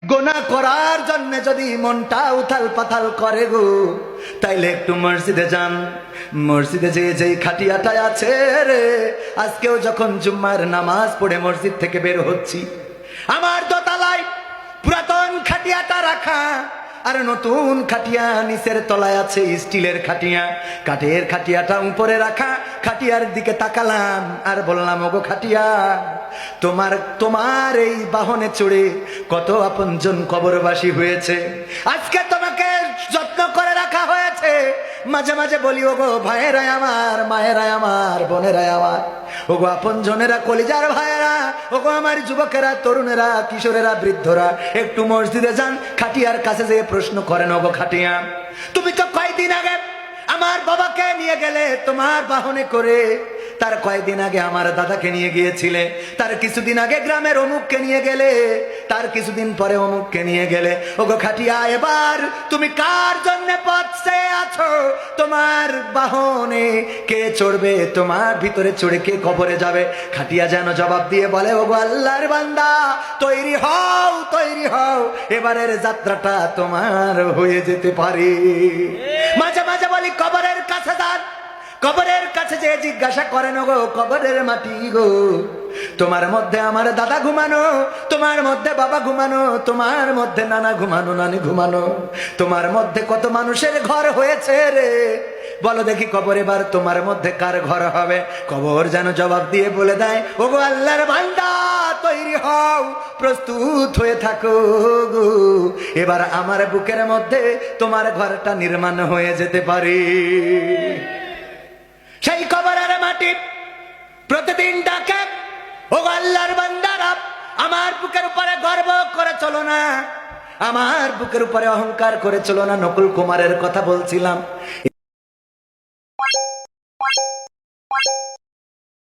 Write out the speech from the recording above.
গোনা করার জন্য যদি মনটা উথাল পাথাল করে গো, তাইলে একটু মসজিদে যান। মসজিদে যেই খাটিয়াটায় আছে রে, আজকেও যখন জুম্মার নামাজ পড়ে মসজিদ থেকে বের হচ্ছি, আমার দোতলায় পুরাতন খাটিয়াটা রাখা, আর নতুন খাটিয়া নিচের তলায় আছে স্টিলের খাটিয়া। কাঠের খাটিয়াটা উপরে রাখা, খাটিয়ার দিকে তাকালাম আর বললাম, ওগো খাটিয়া, তোমার এই বাহনে চড়ে কত আপনজন কবরবাসী হয়েছে, আজকে তোমাকে যত্ন করে রাখা হয়েছে। মাঝে মাঝে বলি, ওগো ভাইয়েরাই আমার, মায়েরাই আমার, বোনেরাই আমার, ওগো আপনজনেরা, কলিজার ভাইয়েরা, ওগো আমার যুবকেরা, তরুণেরা, কিশোরেরা, বৃদ্ধরা, একটু মসজিদে যান। খাটিয়ার কাছে যেয়ে প্রশ্ন করেন, ওগো খাটিয়া, তুমি তো কয়দিন আগে আমার বাবাকে নিয়ে গেলে তোমার বাহনে করে, তার কয়েকদিন আগে আমার দাদাকে নিয়ে গিয়েছিলে, তার কিছুদিন আগে গ্রামের অমুককে নিয়ে গেলে, তার কিছুদিন পরে অমুককে নিয়ে গেলে। ওগো খাটিয়া, এবার তুমি কার জন্য পথে আছো? তোমার বাহনে কে চড়বে? তোমার ভিতরে চড়ে কে কবরে যাবে? খাটিয়া যেন জবাব দিয়ে বলে, ওগো আল্লাহর বান্দা, তৈরি হও, তৈরি হও, এবারের যাত্রাটা তোমার হয়ে যেতে পারে। মাঝে মাঝে বলি, কবরের কাছে যান। কবরের কাছে যে জিজ্ঞাসা করেন, গো কবরের মাটি গো, তোমার মধ্যে আমার দাদা ঘুমানো, তোমার মধ্যে বাবা ঘুমানো, তোমার মধ্যে নানা ঘুমানো, নানি ঘুমানো, তোমার মধ্যে কত মানুষের ঘর হয়েছে রে, বলো দেখি কবর এবার তোমার মধ্যে কার ঘর হবে? কবর যেন জবাব দিয়ে বলে দেয়, ওগো আল্লাহর বান্দা, তৈরি হও, প্রস্তুত হয়ে থাকো গো, এবার আমার বুকের মধ্যে তোমার ঘরটা নির্মাণ হয়ে যেতে পারে। সেই কবরের মাটি প্রতিদিন ডাকে, ওগো আল্লাহর বান্দারা, আমার বুকের উপরে গর্ব করে চলো না, আমার বুকের উপরে অহংকার করে চলো না। নকুল কুমারের কথা বলছিলাম।